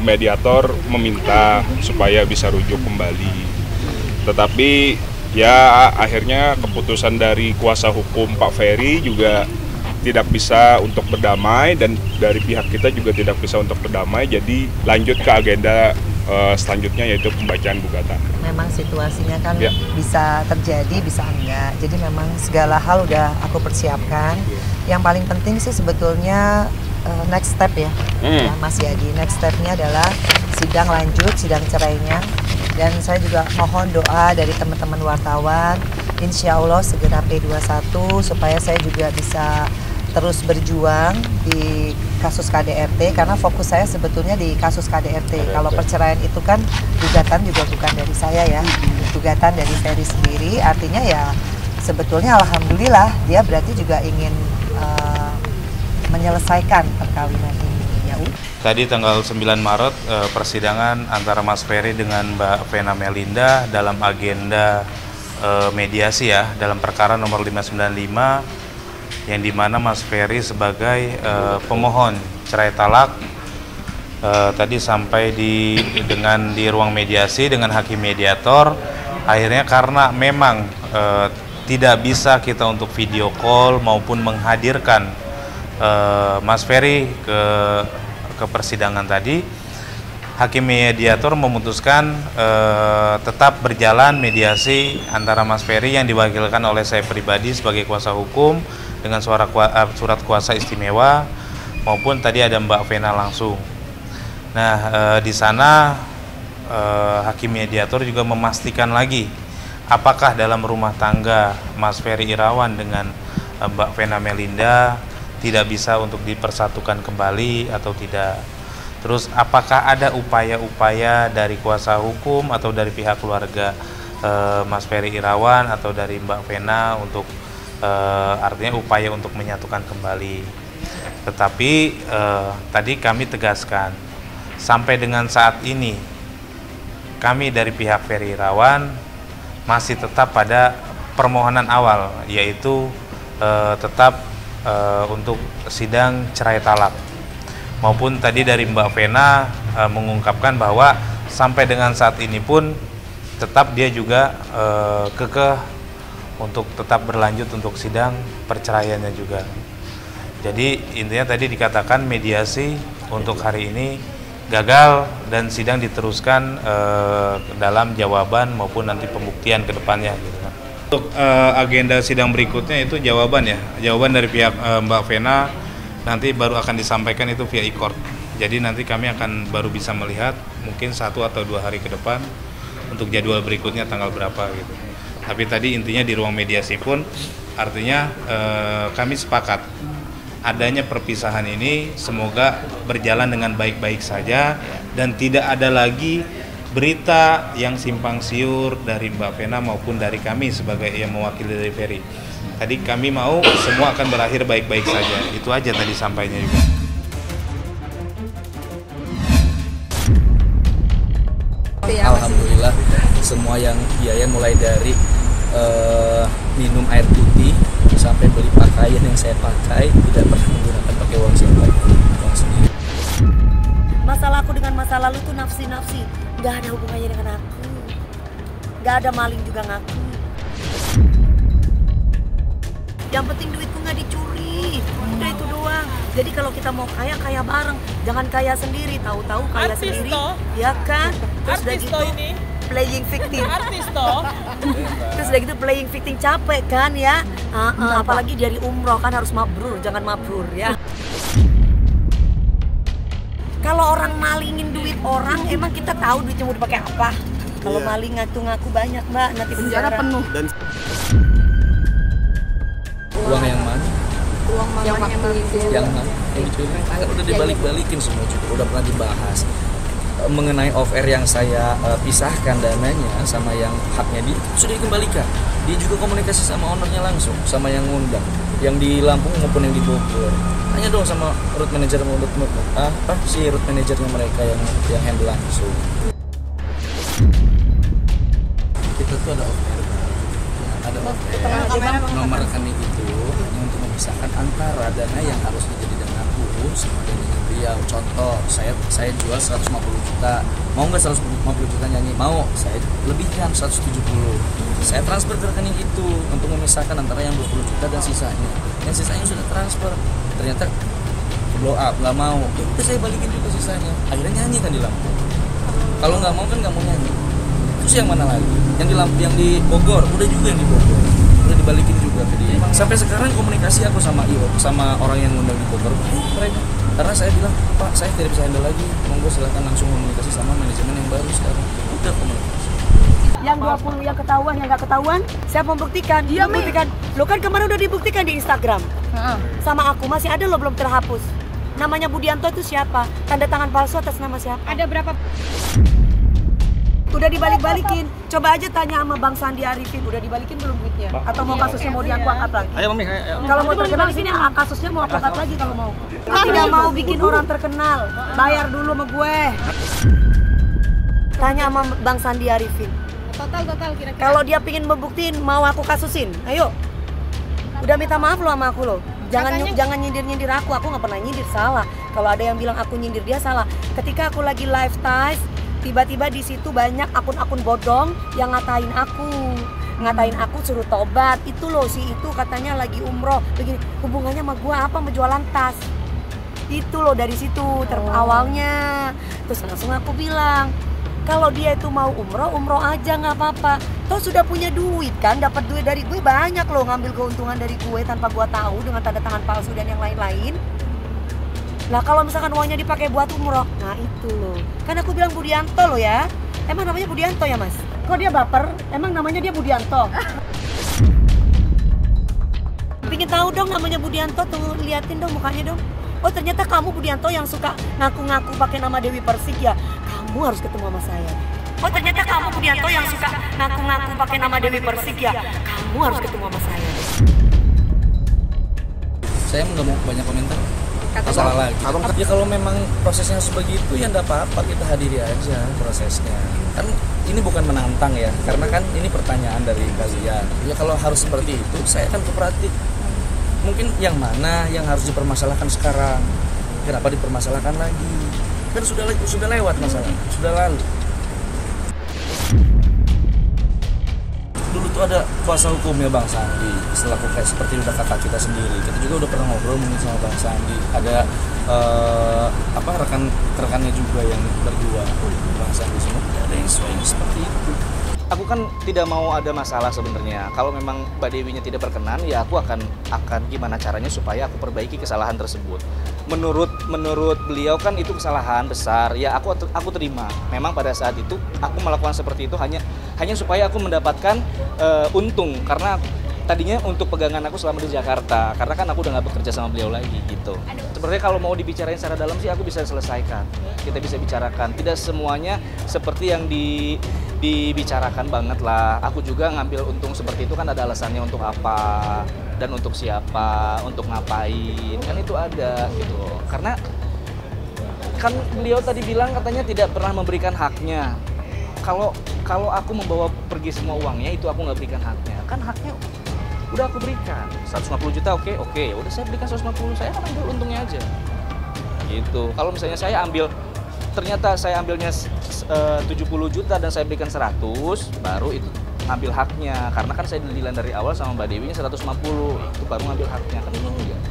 Mediator meminta supaya bisa rujuk kembali, tetapi ya akhirnya keputusan dari kuasa hukum Pak Ferry juga tidak bisa untuk berdamai, dan dari pihak kita juga tidak bisa untuk berdamai, jadi lanjut ke agenda selanjutnya, yaitu pembacaan gugatan. Memang situasinya kan ya, bisa terjadi, bisa enggak, jadi memang segala hal udah aku persiapkan. Yang paling penting sih sebetulnya next step ya, Mas Yadi. Next stepnya adalah sidang lanjut, sidang cerainya. Dan saya juga mohon doa dari teman-teman wartawan, insya Allah segera P21 supaya saya juga bisa terus berjuang di kasus KDRT, karena fokus saya sebetulnya di kasus KDRT. Kalau perceraian itu kan gugatan juga bukan dari saya ya, gugatan dari Ferry sendiri. Artinya ya sebetulnya alhamdulillah dia berarti juga ingin menyelesaikan perkawinan ini. Ya. Tadi tanggal 9 Maret persidangan antara Mas Ferry dengan Mbak Vena Melinda dalam agenda mediasi ya, dalam perkara nomor 595, yang dimana Mas Ferry sebagai pemohon cerai talak tadi sampai di ruang mediasi dengan hakim mediator. Akhirnya karena memang tidak bisa kita untuk video call maupun menghadirkan Mas Ferry ke persidangan tadi, hakim mediator memutuskan tetap berjalan mediasi antara Mas Ferry yang diwakilkan oleh saya pribadi sebagai kuasa hukum dengan surat kuasa istimewa, maupun tadi ada Mbak Vena langsung. Nah, di sana hakim mediator juga memastikan lagi apakah dalam rumah tangga Mas Ferry Irawan dengan Mbak Vena Melinda tidak bisa untuk dipersatukan kembali atau tidak. Terus apakah ada upaya-upaya dari kuasa hukum atau dari pihak keluarga Mas Ferry Irawan atau dari Mbak Vena untuk artinya upaya untuk menyatukan kembali. Tetapi tadi kami tegaskan, sampai dengan saat ini kami dari pihak Ferry Irawan masih tetap pada permohonan awal, yaitu tetap untuk sidang cerai talak. Maupun tadi dari Mbak Vena mengungkapkan bahwa sampai dengan saat ini pun tetap dia juga kekeh untuk tetap berlanjut untuk sidang perceraiannya juga. Jadi intinya tadi dikatakan mediasi untuk hari ini gagal dan sidang diteruskan dalam jawaban maupun nanti pembuktian ke depannya gitu kan. Untuk agenda sidang berikutnya itu jawaban ya. Jawaban dari pihak Mbak Vena nanti baru akan disampaikan itu via e-court. Jadi nanti kami akan baru bisa melihat mungkin 1 atau 2 hari ke depan untuk jadwal berikutnya tanggal berapa gitu. Tapi tadi intinya di ruang mediasi pun artinya kami sepakat adanya perpisahan ini semoga berjalan dengan baik-baik saja dan tidak ada lagi berita yang simpang siur dari Mbak Vena maupun dari kami sebagai yang mewakili dari Ferry. Tadi kami mau semua akan berakhir baik-baik saja. Itu aja tadi sampainya juga. Alhamdulillah semua yang biaya mulai dari minum air putih sampai beli pakaian yang saya pakai tidak pernah menggunakan pakai uang sendiri. Masalahku dengan masa lalu tuh nafsi-nafsi, nggak ada hubungannya dengan aku, nggak ada maling juga ngaku. Yang penting duitku nggak dicuri, udah itu doang. Jadi kalau kita mau kaya, kaya bareng, jangan kaya sendiri, tahu-tahu kaya artis sendiri, toh. Ya kan? Terus udah gitu ini playing victim. Artis toh. Terus udah gitu playing victim capek kan ya? Apalagi dari umroh kan harus mabrur, jangan mabrur ya. Kalau orang malingin duit orang, emang kita tahu duitnya mau dipakai apa? Kalau maling ngaku-ngaku banyak mbak, nanti penjara penuh. Dan uang yang mana? Uang yang Yang dicuri kan udah dibalik-balikin semua juga, udah pernah dibahas. Mengenai off air yang saya pisahkan dananya sama yang haknya dia sudah dikembalikan. Dia juga komunikasi sama ownernya langsung, sama yang ngundang, yang di Lampung maupun yang di Bogor. Tanya dong sama root manager si root manajernya mereka yang handle langsung. Kita tuh ada off air, ada off air nomor rekening itu hanya untuk memisahkan antara dana yang harusnya jadi dana sama dengan beliau. Contoh, saya jual 150 juta. Mau nggak 150 juta nyanyi? Mau. Saya lebihkan 170. Saya transfer ke rekening itu untuk memisahkan antara yang 20 juta dan sisanya. Yang sisanya sudah transfer. Ternyata blow up, nggak mau. Ya udah saya balikin juga sisanya. Akhirnya nyanyi kan di Lampung. Kalau nggak mau kan nggak mau nyanyi. Terus yang mana lagi? Yang di Bogor, udah juga yang di Bogor. Udah dibalikin juga ke dia. Sampai sekarang komunikasi aku sama orang yang ngundang di Bogor mereka. Karena saya bilang, Pak, saya tidak bisa handle lagi. Monggo silakan langsung komunikasi sama manajemen yang baru sekarang. Udah komunikasi. Yang 20 yang ketahuan, yang nggak ketahuan, saya membuktikan. Iya, membuktikan. Lo kan kemarin udah dibuktikan di Instagram. Sama aku masih ada lo belum terhapus. Namanya Budianto itu siapa? Tanda tangan palsu atas nama siapa? Ada berapa? Udah dibalik-balikin. Coba aja tanya sama Bang Sandi Arifin, udah dibalikin belum duitnya? Atau mau kasusnya mau diangkat angkat lagi? Ayo Mami, ayo. Kalau mau terkenal di sini kasusnya mau aku angkat lagi kalau mau. Aku tidak mau bikin orang terkenal. Bayar dulu sama gue. Tanya sama Bang Sandi Arifin. Total kira-kira. Kalau dia pingin membuktiin, mau aku kasusin. Ayo. Udah minta maaf lo sama aku lo. Jangan nyindir aku nggak pernah nyindir, salah. Kalau ada yang bilang aku nyindir dia salah. Ketika aku lagi live ties, tiba-tiba di situ banyak akun-akun bodong yang ngatain aku suruh tobat. Itu loh si itu katanya lagi umroh. Begini, hubungannya sama gua apa, menjualan tas. Itu loh dari situ awalnya. Terus langsung aku bilang, kalau dia itu mau umroh aja nggak apa-apa. Toh sudah punya duit kan, dapat duit dari gue banyak loh, ngambil keuntungan dari gue tanpa gue tahu dengan tanda tangan palsu dan yang lain-lain. Nah kalau misalkan uangnya dipakai buat umroh, nah itu loh. Kan aku bilang Budianto loh ya. Emang namanya Budianto ya mas? Kok dia baper? Emang namanya dia Budianto? Pingin tahu dong namanya Budianto, tuh liatin dong mukanya dong. Oh ternyata kamu Budianto yang suka ngaku-ngaku pakai nama Dewi Persik ya. Kamu harus ketemu sama saya. Oh ternyata kamu Budianto yang suka ngaku-ngaku pakai nama Dewi Persik ya. Kamu harus ketemu sama saya. Saya nggak mau banyak komentar. Masalah lagi. Ya kalau memang prosesnya sebegitu ya nggak apa-apa, kita hadiri aja prosesnya. Kan ini bukan menantang ya, karena kan ini pertanyaan dari kalian. Ya kalau harus seperti itu, saya akan kooperatif. Mungkin yang mana yang harus dipermasalahkan sekarang? Kenapa dipermasalahkan lagi? Kan sudah lewat masalah, sudah lalu. Dulu tuh ada kuasa hukumnya Bang Sandi, selaku kayak seperti udah kakak kita sendiri. Kita juga udah pernah ngobrol mungkin sama Bang Sandi. Ada rekan-rekannya juga yang berdua, Bang Sandi semua ada yang seperti itu. Aku kan tidak mau ada masalah sebenarnya. Kalau memang Mbak Dewinya tidak berkenan, ya aku akan gimana caranya supaya aku perbaiki kesalahan tersebut. Menurut beliau kan itu kesalahan besar. Ya aku terima. Memang pada saat itu aku melakukan seperti itu hanya supaya aku mendapatkan untung, karena tadinya untuk pegangan aku selama di Jakarta, karena kan aku udah nggak bekerja sama beliau lagi gitu. Sebenarnya kalau mau dibicarain secara dalam sih aku bisa selesaikan. Kita bisa bicarakan. Tidak semuanya seperti yang dibicarakan banget lah. Aku juga ngambil untung seperti itu kan ada alasannya untuk apa dan untuk siapa, untuk ngapain, kan itu ada gitu. Karena kan beliau tadi bilang katanya tidak pernah memberikan haknya. Kalau aku membawa pergi semua uangnya, itu aku nggak berikan haknya. Kan haknya udah aku berikan 150 juta, oke, udah saya berikan 150, saya akan ambil untungnya aja gitu. Kalau misalnya ternyata saya ambilnya 70 juta dan saya berikan 100, baru itu ambil haknya, karena kan saya dealan dari awal sama Mbak Dewinya 150, itu baru ngambil haknya, kan ini enggak.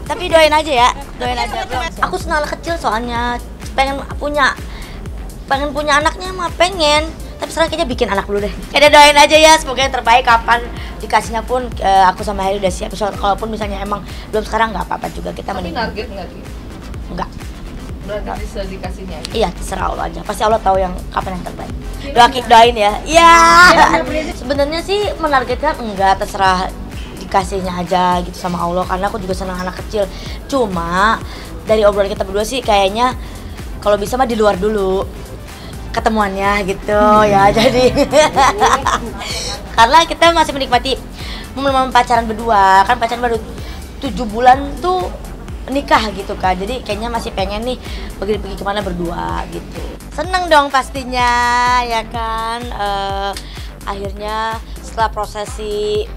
Tapi doain aja ya, doain aja. Aku senang kecil soalnya, pengen punya anaknya mah pengen. Tapi sekarang kayaknya bikin anak dulu deh. Kayaknya doain aja ya, semoga yang terbaik. Kapan dikasihnya pun aku sama Heri udah siap. Kalaupun misalnya emang belum sekarang nggak apa-apa juga, kita tapi target nggak gitu? Enggak. Berarti bisa dikasihnya? Iya, terserah Allah aja. Pasti Allah tahu yang kapan yang terbaik. Doain ya. Iya. Sebenarnya sih menargetkan enggak, terserah dikasihnya aja gitu sama Allah, karena aku juga senang anak kecil. Cuma dari obrolan kita berdua sih kayaknya kalau bisa mah di luar dulu ketemuannya gitu ya. Jadi karena kita masih menikmati momen pacaran berdua, kan pacaran baru 7 bulan tuh nikah gitu kan. Jadi kayaknya masih pengen nih pergi kemana berdua gitu. Seneng dong pastinya ya kan. Akhirnya setelah prosesi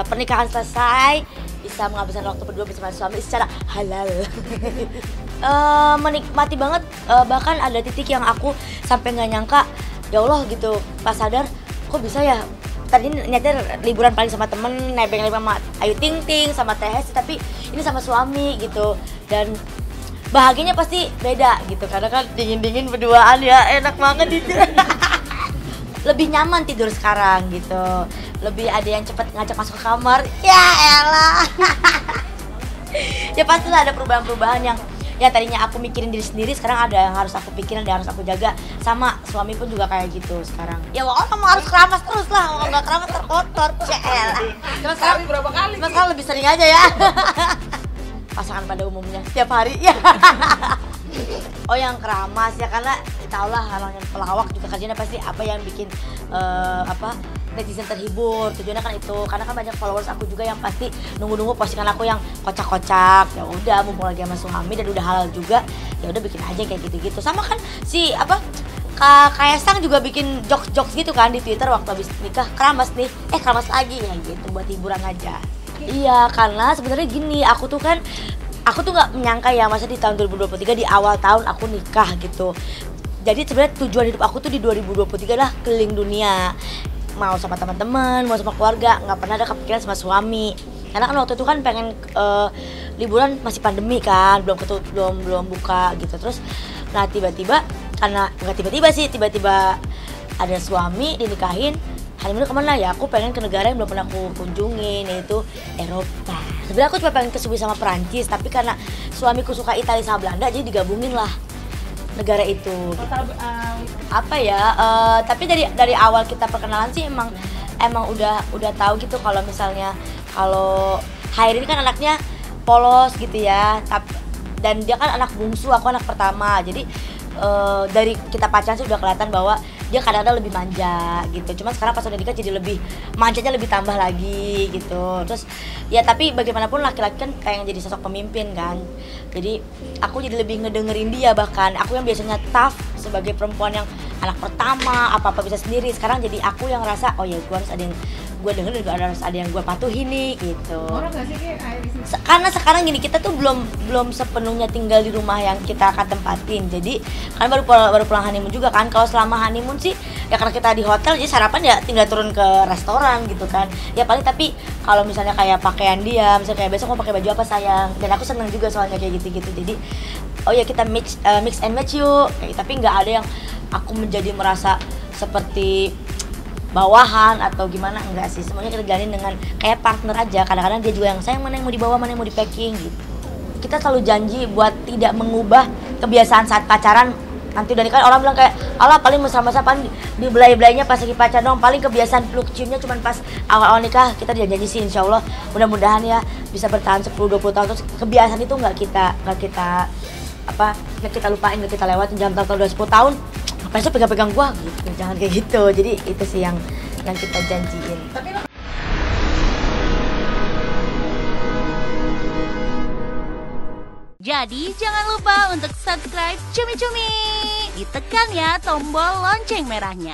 pernikahan selesai, bisa menghabiskan waktu berdua bersama suami secara halal. Menikmati banget, bahkan ada titik yang aku sampai nggak nyangka, ya Allah gitu, pas sadar kok bisa ya. Tadi niatnya liburan paling sama temen, nebeng sama Ayu Ting Ting, sama Teh Hesti, tapi ini sama suami gitu. Dan bahagianya pasti beda gitu, karena kan dingin-dingin berduaan ya, enak banget itu. Lebih nyaman tidur sekarang gitu, lebih ada yang cepet ngajak masuk ke kamar, ya elah. Ya pastilah ada perubahan-perubahan yang ya tadinya aku mikirin diri sendiri, sekarang ada yang harus aku pikirin dan harus aku jaga. Sama suami pun juga kayak gitu sekarang. Ya kamu harus keramas terus lah, kalau nggak keramas terkotor, elah. Cuma sekarang berapa kali? Cuma sekarang lebih sering aja ya. Pasangan pada umumnya setiap hari ya. Oh yang keramas ya, karena tau lah orang yang pelawak juga kerjanya pasti apa yang bikin netizen terhibur, tujuannya kan itu. Karena kan banyak followers aku juga yang pasti nunggu-nunggu postingan aku yang kocak-kocak. Ya udah, mumpung lagi sama suami dan udah halal juga, ya udah bikin aja kayak gitu-gitu. Sama kan si Kaesang juga bikin jokes-jokes gitu kan di Twitter waktu habis nikah, keramas nih, keramas lagi ya gitu, buat hiburan aja. Iya, karena sebenarnya gini, aku tuh nggak menyangka ya, masa di tahun 2023 di awal tahun aku nikah gitu. Jadi sebenarnya tujuan hidup aku tuh di 2023 adalah keliling dunia, mau sama teman-teman, mau sama keluarga, nggak pernah ada kepikiran sama suami. Karena kan waktu itu kan pengen liburan, masih pandemi kan, belum buka gitu. Terus nah tiba-tiba, karena nggak tiba-tiba sih, tiba-tiba ada suami dinikahin. Honeymoon kemana ya? Aku pengen ke negara yang belum pernah aku kunjungin, yaitu Eropa. Sebenarnya aku cuma pengen ke Swiss sama Perancis, tapi karena suamiku suka Italia sama Belanda, jadi digabungin lah negara itu. Tapi dari awal kita perkenalan sih emang udah tahu gitu, kalau misalnya kalau Hairi ini kan anaknya polos gitu ya, dan dia kan anak bungsu, aku anak pertama. Jadi dari kita pacaran sih udah kelihatan bahwa dia kadang-kadang lebih manja gitu. Cuma sekarang pas udah nikah jadi lebih manjanya, lebih tambah lagi gitu. Terus ya tapi bagaimanapun laki-laki kan pengen jadi sosok pemimpin kan. Jadi aku jadi lebih ngedengerin dia, bahkan aku yang biasanya tough sebagai perempuan yang anak pertama, apa-apa bisa sendiri. Sekarang jadi aku yang ngerasa, oh ya gue harus ada yang gue dengerin, harus ada yang gue patuhi nih gitu. Orang gak sih kayak karena sekarang gini, kita tuh belum sepenuhnya tinggal di rumah yang kita akan tempatin. Jadi kan baru pulang honeymoon juga kan. Kalau selama honeymoon sih ya karena kita di hotel, jadi sarapan ya tinggal turun ke restoran gitu kan. Ya paling, tapi kalau misalnya kayak pakaian dia, misalnya kayak besok mau pakai baju apa sayang, dan aku seneng juga soalnya kayak gitu-gitu. Jadi oh ya kita mix and match yuk kayak, tapi nggak ada yang aku menjadi merasa seperti bawahan atau gimana, enggak sih. Semuanya kita jalanin dengan kayak partner aja. Kadang-kadang dia juga yang sayang mana yang mau dibawa, mana yang mau di packing gitu. Kita selalu janji buat tidak mengubah kebiasaan saat pacaran. Nanti udah nikah orang bilang kayak, alah paling mesra-mesra, paling dibelai-belainya pas lagi pacaran dong, paling kebiasaan peluk ciumnya cuma pas awal-awal nikah. Kita janji sih insya Allah mudah-mudahan ya bisa bertahan 10-20 tahun. Terus kebiasaan itu nggak kita lupain, nggak kita lewatin. Jangan tahu udah 10 tahun apa sih pegang-pegang gua gitu, jangan kayak gitu. Jadi itu sih yang kita janjiin. Jadi jangan lupa untuk subscribe Cumi Cumi. Ditekan ya tombol lonceng merahnya.